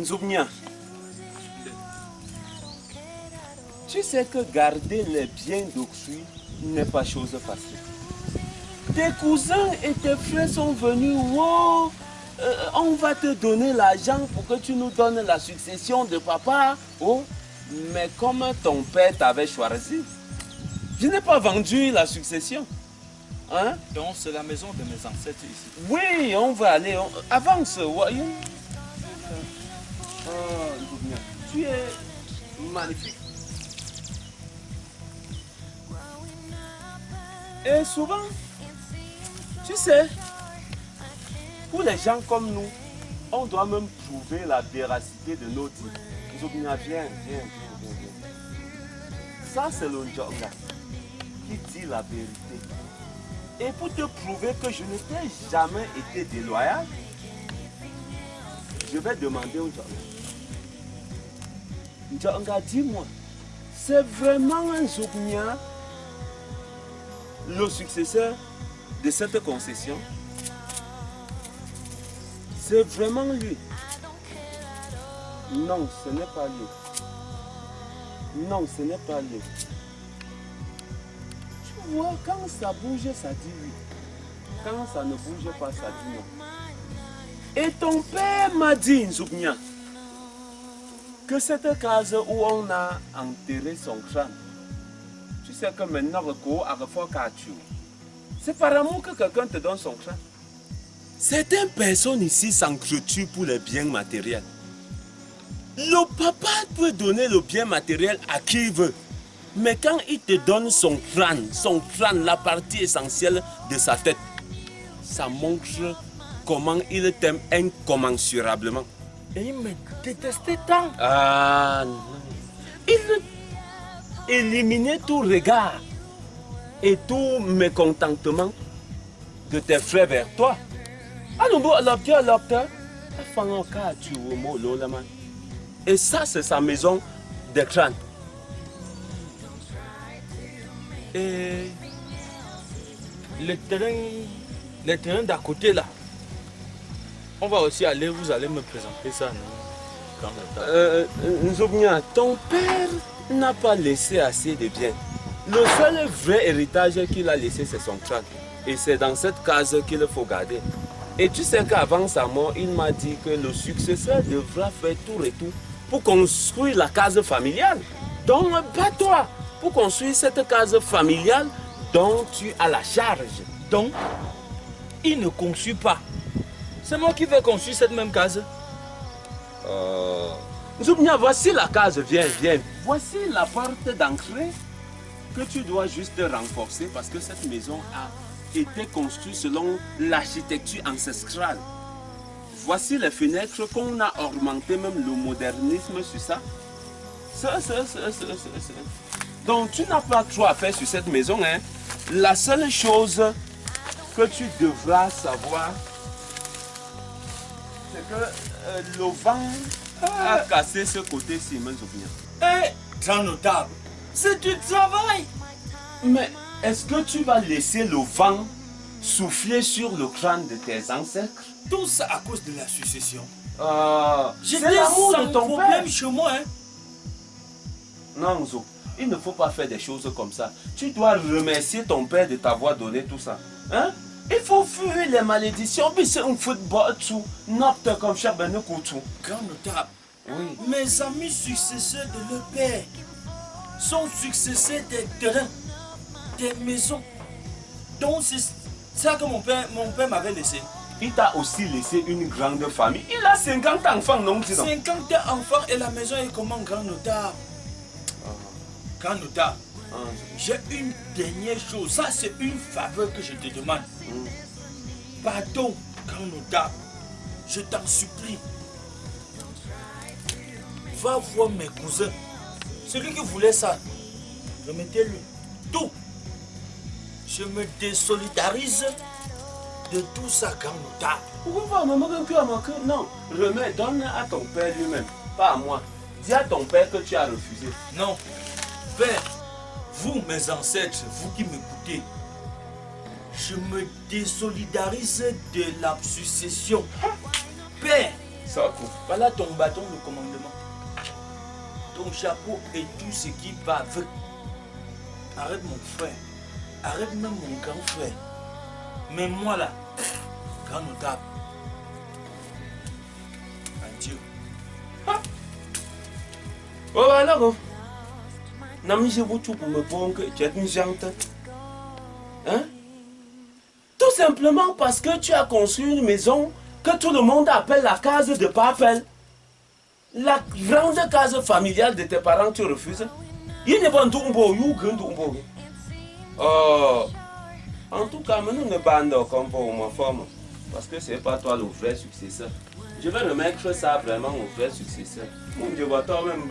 Nzoubnia, tu sais que garder les biens d'autrui n'est pas chose facile. Tes cousins et tes frères sont venus, wow, on va te donner l'argent pour que tu nous donnes la succession de papa. Oh, mais comme ton père t'avait choisi, je n'ai pas vendu la succession. Hein? Donc c'est la maison de mes ancêtres ici. Oui, on va aller, avance, voyons. Tu es magnifique. Et souvent, tu sais, pour les gens comme nous, on doit même prouver la véracité de nos dits. Nzoubnia, viens. Ça, c'est le Ndjonga qui dit la vérité. Et pour te prouver que je ne t'ai jamais été déloyal, je vais demander au Ndjonga. Ndjonga, dis-moi, c'est vraiment un Nzoubnia le successeur de cette concession? C'est vraiment lui? Non, ce n'est pas lui. Non, ce n'est pas lui. Tu vois, quand ça bouge, ça dit oui. Quand ça ne bouge pas, ça dit non. Et ton père m'a dit, Nzoubnia, que cette case où on a enterré son crâne, tu sais que maintenant, c'est par amour que quelqu'un te donne son crâne. Certaines personnes ici s'entretuent pour les biens matériels. Le papa peut donner le bien matériel à qui il veut. Mais quand il te donne son crâne, la partie essentielle de sa tête, ça montre comment il t'aime incommensurablement. Et il me détestait tant. Ah non. Il éliminait tout regard et tout mécontentement de tes frères vers toi. Et ça, c'est sa maison de crâne. Et le terrain d'à côté là, on va aussi aller, vous allez me présenter ça, non? Nzoubnia, ton père n'a pas laissé assez de biens. Le seul vrai héritage qu'il a laissé, c'est son crâne. Et c'est dans cette case qu'il faut garder. Et tu sais qu'avant sa mort, il m'a dit que le successeur devra faire tout et tout pour construire la case familiale. Donc, pas toi, pour construire cette case familiale dont tu as la charge. Donc, il ne construit pas. C'est moi qui vais construire cette même case. Nzoubnia, voici la case, viens. Voici la porte d'entrée que tu dois juste renforcer parce que cette maison a été construite selon l'architecture ancestrale. Voici les fenêtres qu'on a ornementées, même le modernisme sur ça. Donc tu n'as pas trop à faire sur cette maison. Hein. La seule chose que tu devras savoir, c'est que le vent a cassé ce côté-ci, Nzoubnia. Eh, grand notable, c'est du travail. Mais est-ce que tu vas laisser le vent souffler sur le crâne de tes ancêtres? Tout ça à cause de la succession. C'est l'amour de ton père. Chez moi, hein. Non, Nzo, il ne faut pas faire des choses comme ça. Tu dois remercier ton père de t'avoir donné tout ça. Hein? Il faut fuir les malédictions. Mais c'est un football tout. N'opte comme cher ben tout. Grand notable, Oui. mes amis successeurs de leur père sont successeurs des terrains, des maisons. Donc c'est ça que mon père m'avait laissé. Il t'a aussi laissé une grande famille. Il a 50 enfants, non? 50 enfants et la maison est comment, grand notable? Grand notable, j'ai une dernière chose. Ça, c'est une faveur que je te demande. Pardon, grand notable. Je t'en supplie. Va voir mes cousins. Celui qui voulait ça, remettez-lui tout. Je me désolidarise de tout ça, grand notable. Pourquoi non, remets, donne à ton père lui-même, pas à moi. Dis à ton père que tu as refusé. Non, père, vous, mes ancêtres, vous qui m'écoutez, je me désolidarise de la succession. Père, Ça coupe. Voilà ton bâton de commandement. Ton chapeau et tout ce qui va avec. Arrête mon frère. Arrête même mon grand frère. Mais moi là, grand notable. Adieu. Oh alors, Nami, je vous tue pour me prendre que tu es une jante. Hein? Tout simplement parce que tu as construit une maison que tout le monde appelle la case de Papel. La grande case familiale de tes parents, tu refuses. Il n'est pas un tourbo, oh, en tout cas, nous ne bandons comme pour ma forme. Parce que c'est pas toi le vrai successeur. Je vais remettre ça vraiment au vrai successeur. Mon Dieu, va toi même,